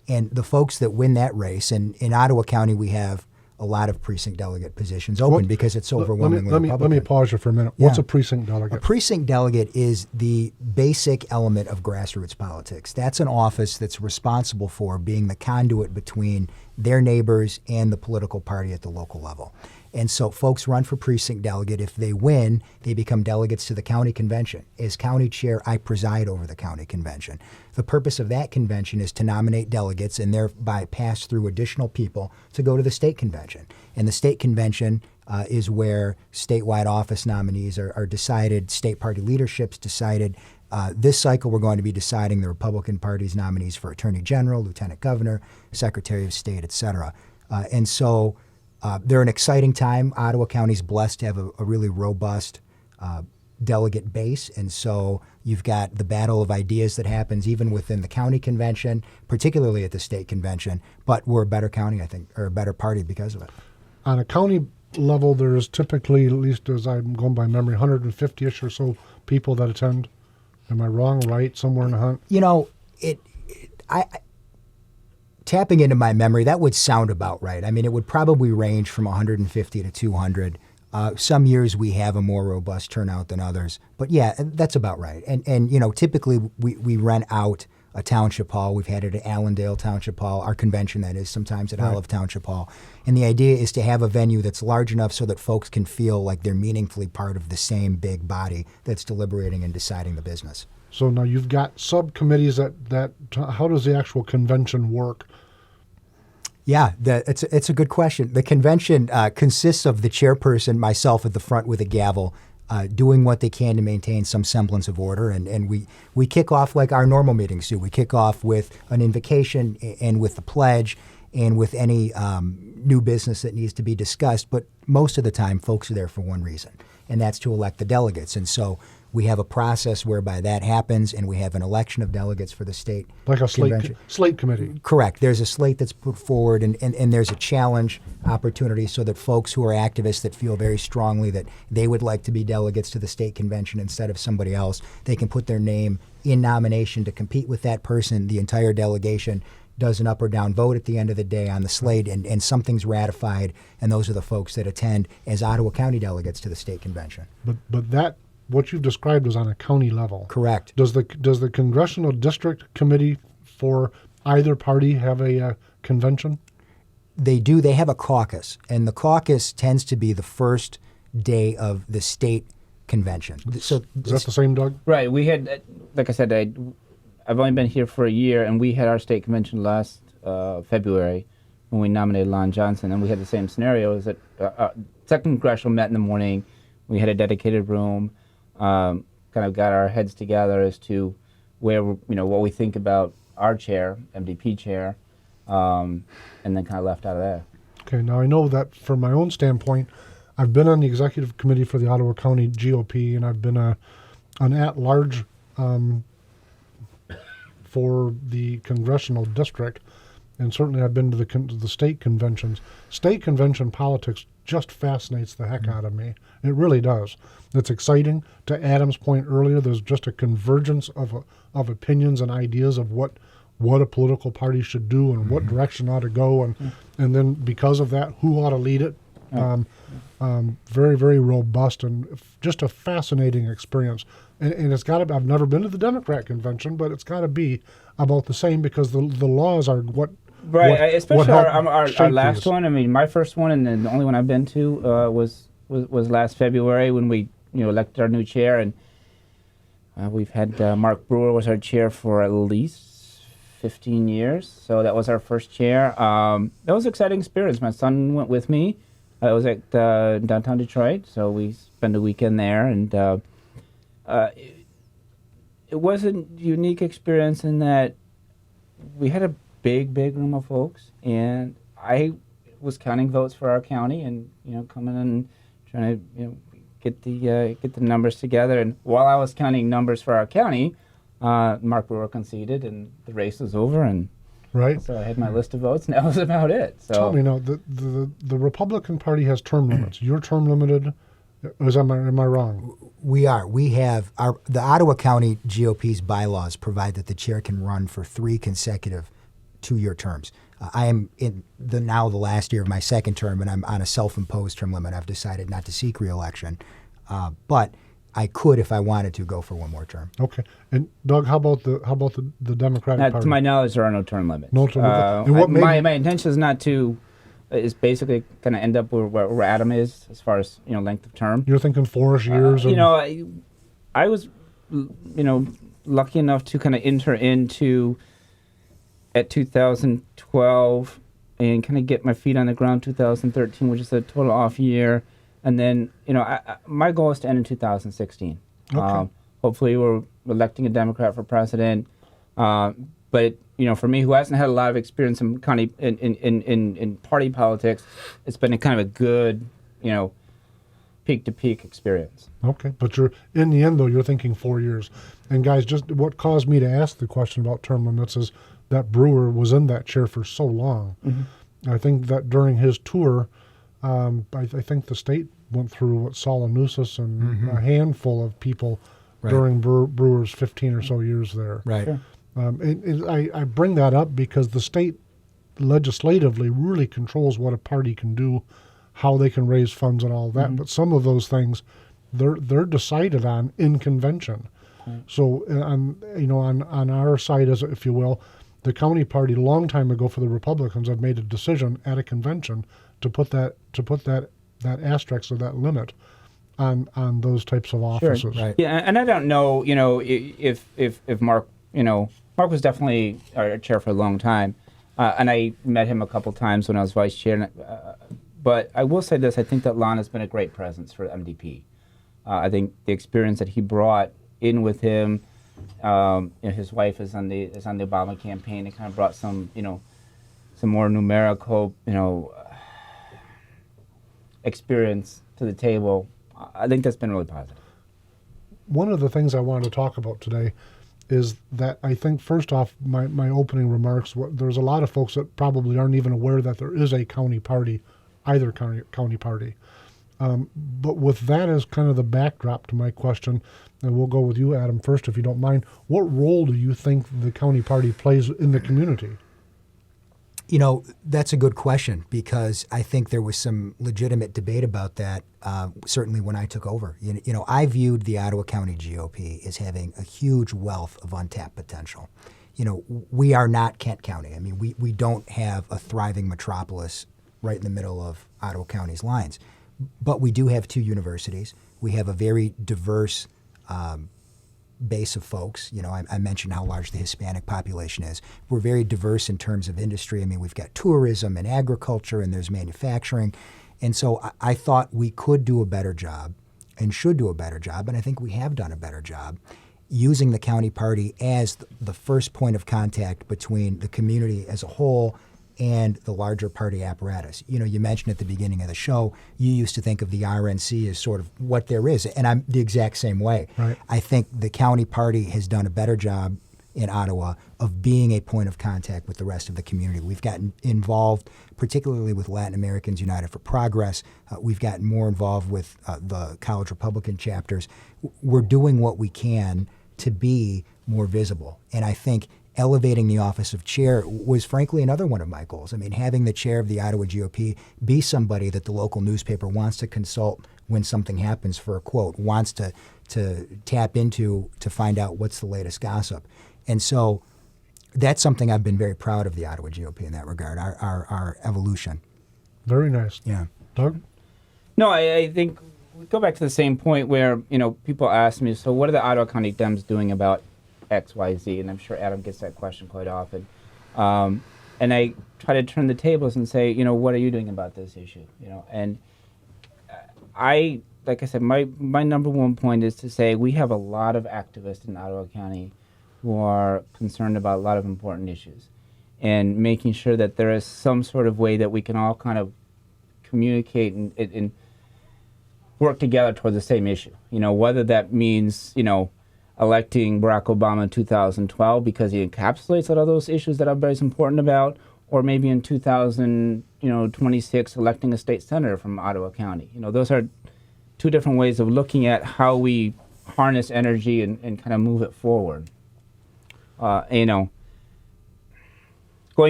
And the folks that win that race, and in Ottawa County we have a lot of precinct delegate positions open because it's overwhelmingly Republican. Let me pause you for a minute. What's a precinct delegate? A precinct delegate is the basic element of grassroots politics. That's an office that's responsible for being the conduit between their neighbors and the political party at the local level. And so folks run for precinct delegate. If they win, they become delegates to the county convention. As county chair, I preside over the county convention. The purpose of that convention is to nominate delegates and thereby pass through additional people to go to the state convention. And the state convention is where statewide office nominees are decided, state party leadership's decided. This cycle, we're going to be deciding the Republican Party's nominees for Attorney General, Lieutenant Governor, Secretary of State, et cetera. And so they're an exciting time. Ottawa County's blessed to have a really robust delegate base, and so you've got the battle of ideas that happens even within the county convention, particularly at the state convention. But we're a better county, I think, or a better party because of it. On a county level, there's typically, at least as I'm going by memory, 150-ish or so people that attend. Am I wrong, right, somewhere in the hunt? You know, tapping into my memory, that would sound about right. I mean, it would probably range from 150 to 200. Some years we have a more robust turnout than others, but yeah, that's about right. And you know, typically we rent out a township hall. We've had it at Allendale Township Hall, our convention that is, sometimes at Olive Township Hall. And the idea is to have a venue that's large enough so that folks can feel like they're meaningfully part of the same big body that's deliberating and deciding the business. So now you've got subcommittees that how does the actual convention work? Yeah, it's a good question. The convention consists of the chairperson, myself at the front with a gavel, doing what they can to maintain some semblance of order. And we kick off like our normal meetings do. We kick off with an invocation and with the pledge and with any new business that needs to be discussed. But most of the time, folks are there for one reason, and that's to elect the delegates. And so we have a process whereby that happens, and we have an election of delegates for the state like a convention. slate committee. Correct. There's a slate that's put forward, and there's a challenge opportunity so that folks who are activists that feel very strongly that they would like to be delegates to the state convention instead of somebody else, they can put their name in nomination to compete with that person. The entire delegation does an up or down vote at the end of the day on the slate, and something's ratified, and those are the folks that attend as Ottawa County delegates to the state convention. But that what you've described was on a county level. Correct. Does the Congressional District Committee for either party have a convention? They do. They have a caucus, and the caucus tends to be the first day of the state convention. So is that the same, Doug? Right. We had, like I said, I've only been here for a year, and we had our state convention last February when we nominated Lon Johnson, and we had the same scenario. Is that second congressional met in the morning. We had a dedicated room. Kind of got our heads together as to where what we think about our chair, MDP chair, and then kind of left out of there. Okay. Now I know that from my own standpoint, I've been on the executive committee for the Ottawa County GOP, and I've been an at-large for the congressional district, and certainly I've been to the state conventions. State convention politics just fascinates the heck out of me. It really does. It's exciting. To Adam's point earlier, there's just a convergence of opinions and ideas of what a political party should do and what direction ought to go, and then because of that, who ought to lead it. Very, very robust and just a fascinating experience. And it's got to. I've never been to the Democrat convention, but it's got to be about the same because the laws are what. Right, especially our last these. one. I mean, my first one and then the only one I've been to was last February when we elected our new chair, and we've had Mark Brewer was our chair for at least 15 years. So that was our first chair. That was an exciting experience. My son went with me. I was at downtown Detroit, so we spent a weekend there, and it was a unique experience in that we had a big room of folks, and I was counting votes for our county, and coming in and trying to get the numbers together. And while I was counting numbers for our county, Mark Brewer conceded, and the race was over, and right. So I had my list of votes, and that was about it. So tell me now, the Republican Party has term limits. You're term limited. Am I wrong? We are. We have the Ottawa County GOP's bylaws provide that the chair can run for 3 consecutive 2-year terms. I am in the last year of my second term, and I'm on a self-imposed term limit. I've decided not to seek re-election, but I could, if I wanted to, go for one more term. Okay. And Doug, how about the Democratic Party? To my knowledge, there are no term limits. No term limits. My intention is not to. Is basically going to end up where Adam is as far as length of term. You're thinking 4-ish years. I was lucky enough to kind of enter into at 2012 and kind of get my feet on the ground 2013, which is a total off year. And then, my goal is to end in 2016. Okay. Hopefully we're electing a Democrat for president. But, for me, who hasn't had a lot of experience in county in party politics, it's been a kind of a good, peak-to-peak experience. Okay, but you're in the end though you're thinking 4 years. And guys, just what caused me to ask the question about term limits is that Brewer was in that chair for so long. Mm-hmm. I think that during his tour, I think the state went through what Salanusis and a handful of people during Brewer's 15 or so years there. Right. Sure. I bring that up because the state legislatively really controls what a party can do, how they can raise funds and all that. But some of those things, they're decided on in convention. So on our side, as if you will, the county party a long time ago for the Republicans have made a decision at a convention to put that asterisk or that limit on those types of offices. Sure. Right. Yeah, and I don't know, if Mark, Mark was definitely our chair for a long time, and I met him a couple times when I was vice chair. But I will say this: I think that Lon has been a great presence for MDP. I think the experience that he brought in with him, his wife is on the Obama campaign. It kind of brought some more numerical, experience to the table. I think that's been really positive. One of the things I wanted to talk about today is that I think, first off, my opening remarks, there's a lot of folks that probably aren't even aware that there is a county party, either county party. But with that as kind of the backdrop to my question, and we'll go with you, Adam, first, if you don't mind, what role do you think the county party plays in the community? That's a good question, because I think there was some legitimate debate about that, certainly when I took over. I viewed the Ottawa County GOP as having a huge wealth of untapped potential. We are not Kent County. I mean, we don't have a thriving metropolis right in the middle of Ottawa County's lines. But we do have 2 universities. We have a very diverse base of folks. I mentioned how large the Hispanic population is. We're very diverse in terms of industry. I mean, we've got tourism and agriculture, and there's manufacturing. And so I thought we could do a better job and should do a better job, and I think we have done a better job, using the county party as the first point of contact between the community as a whole and the larger party apparatus. You mentioned at the beginning of the show, you used to think of the RNC as sort of what there is, and I'm the exact same way. Right. I think the county party has done a better job in Ottawa of being a point of contact with the rest of the community. We've gotten involved, particularly with Latin Americans United for Progress. We've gotten more involved with the College Republican chapters. We're doing what we can to be more visible, and I think elevating the office of chair was frankly another one of my goals. I mean, having the chair of the Ottawa GOP be somebody that the local newspaper wants to consult when something happens for a quote, wants to tap into to find out what's the latest gossip. And so that's something I've been very proud of the Ottawa GOP in that regard, our evolution. Very nice. Yeah. Doug? No, I think we go back to the same point where, people ask me, so what are the Ottawa County Dems doing about X, Y, Z? And I'm sure Adam gets that question quite often. And I try to turn the tables and say, what are you doing about this issue? And like I said, my number one point is to say we have a lot of activists in Ottawa County who are concerned about a lot of important issues, and making sure that there is some sort of way that we can all kind of communicate and work together toward the same issue. Whether that means, electing Barack Obama in 2012 because he encapsulates a lot of those issues that everybody's important about, or maybe in 2026 electing a state senator from Ottawa County. Those are 2 different ways of looking at how we harness energy and kind of move it forward. Going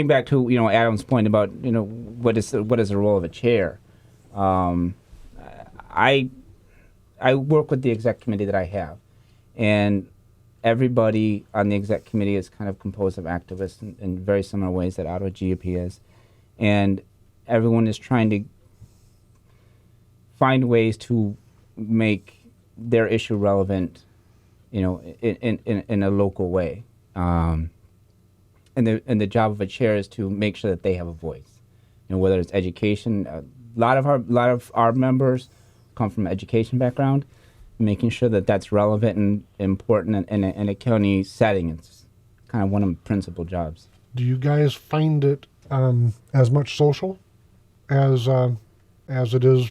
back to Adam's point about what is the role of a chair. I work with the exec committee that I have. And everybody on the exec committee is kind of composed of activists in very similar ways that Ottawa GOP is. And everyone is trying to find ways to make their issue relevant, in a local way. And the job of a chair is to make sure that they have a voice. Whether it's education, a lot of our members come from an education background. Making sure that that's relevant and important in a county setting. It's kind of one of my principal jobs. Do you guys find it as much social as it is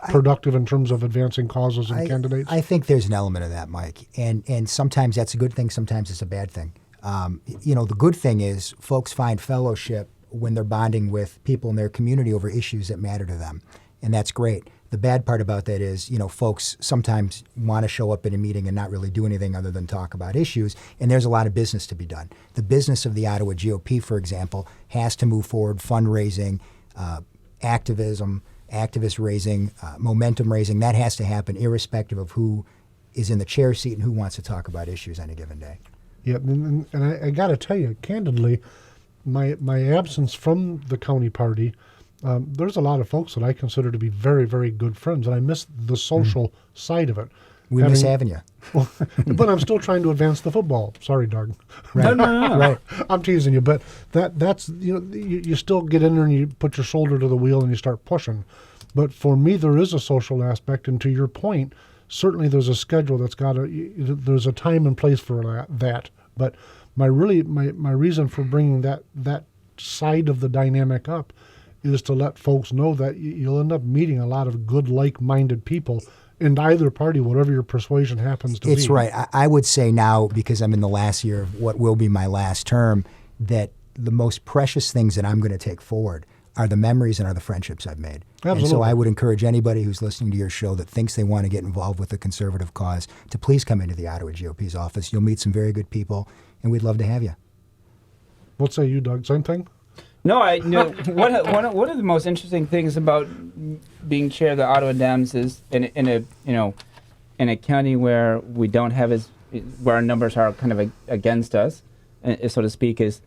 productive in terms of advancing causes and candidates? I think there's an element of that, Mike, and sometimes that's a good thing, sometimes it's a bad thing. The good thing is folks find fellowship when they're bonding with people in their community over issues that matter to them, and that's great. The bad part about that is, folks sometimes want to show up at a meeting and not really do anything other than talk about issues, and there's a lot of business to be done. The business of the Ottawa GOP, for example, has to move forward, fundraising, activism, activist raising, momentum raising. That has to happen irrespective of who is in the chair seat and who wants to talk about issues on a given day. Yeah, and I got to tell you, candidly, my absence from the county party, there's a lot of folks that I consider to be very, very good friends, and I miss the social side of it. We miss having you. Well, but I'm still trying to advance the football. Sorry, Doug. Right. No. Right. I'm teasing you, but that's you still get in there and you put your shoulder to the wheel and you start pushing. But for me, there is a social aspect, and to your point, certainly there's a schedule that's there's a time and place for that. But my reason for bringing that side of the dynamic up is to let folks know that you'll end up meeting a lot of good, like-minded people in either party, whatever your persuasion happens to be. It's right. I would say now, because I'm in the last year of what will be my last term, that the most precious things that I'm going to take forward are the memories and are the friendships I've made. Absolutely. And so I would encourage anybody who's listening to your show that thinks they want to get involved with the conservative cause to please come into the Ottawa GOP's office. You'll meet some very good people, and we'd love to have you. What say you, Doug? Same thing? No, one of the most interesting things about being chair of the Ottawa Dems is in a county where we don't have where our numbers are kind of against us, so to speak, is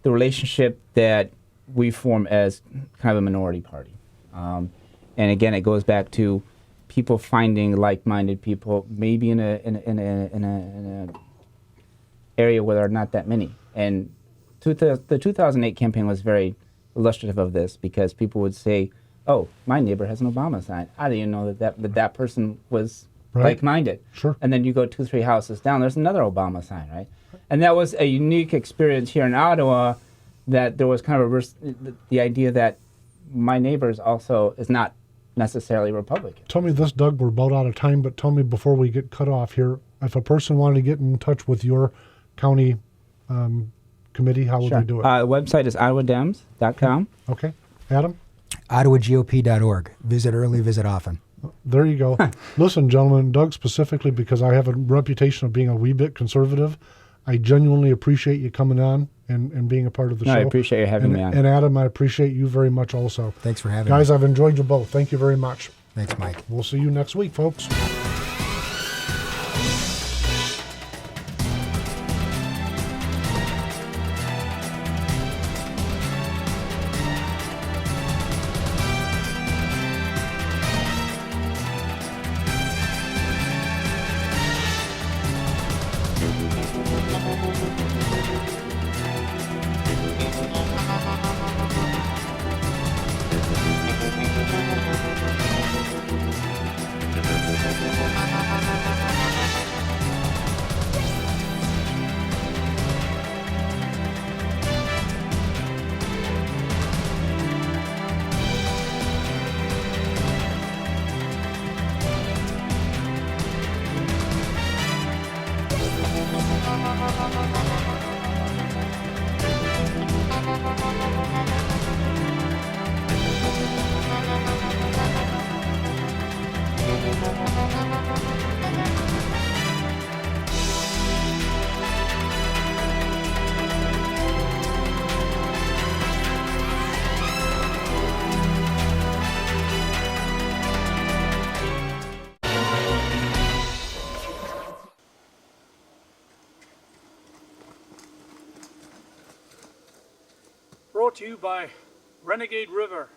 the relationship that we form as kind of a minority party. And again, it goes back to people finding like-minded people, maybe in a area where there are not that many. And the 2008 campaign was very illustrative of this, because people would say, "Oh, my neighbor has an Obama sign. I didn't even know that person was like-minded." Sure. And then you go 2-3 houses down, there's another Obama sign, right? And that was a unique experience here in Ottawa, that there was kind of the idea that my neighbors also is not necessarily Republican. Tell me this, Doug, we're about out of time, but tell me before we get cut off here, if a person wanted to get in touch with your county committee, how would they do it? The website is ottawadems.com. Okay. Adam? OttawaGOP.org. Visit early, visit often. There you go. Listen, gentlemen, Doug specifically, because I have a reputation of being a wee bit conservative, I genuinely appreciate you coming on and being a part of the show. I appreciate you having me on. And Adam, I appreciate you very much also. Thanks for having me. Guys, I've enjoyed you both. Thank you very much. Thanks, Mike. We'll see you next week, folks. Brought to you by Renegade River.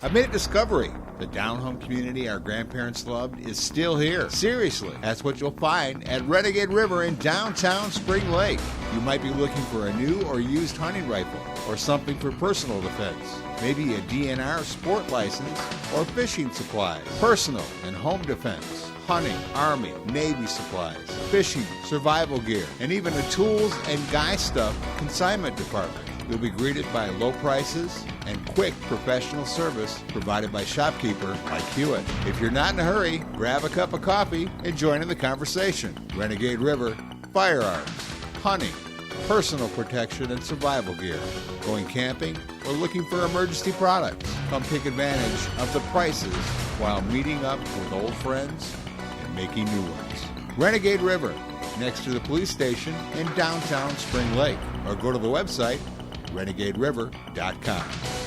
I've made a discovery. The down-home community our grandparents loved is still here. Seriously, that's what you'll find at Renegade River in downtown Spring Lake. You might be looking for a new or used hunting rifle, or something for personal defense. Maybe a DNR sport license, or fishing supplies, personal and home defense, hunting, Army, Navy supplies, fishing, survival gear, and even a tools and guy stuff consignment department. You'll be greeted by low prices and quick professional service provided by shopkeeper Mike Hewitt. If you're not in a hurry, grab a cup of coffee and join in the conversation. Renegade River, firearms, hunting, personal protection and survival gear, going camping, or looking for emergency products. Come take advantage of the prices while meeting up with old friends and making new ones. Renegade River, next to the police station in downtown Spring Lake, or go to the website renegaderiver.com.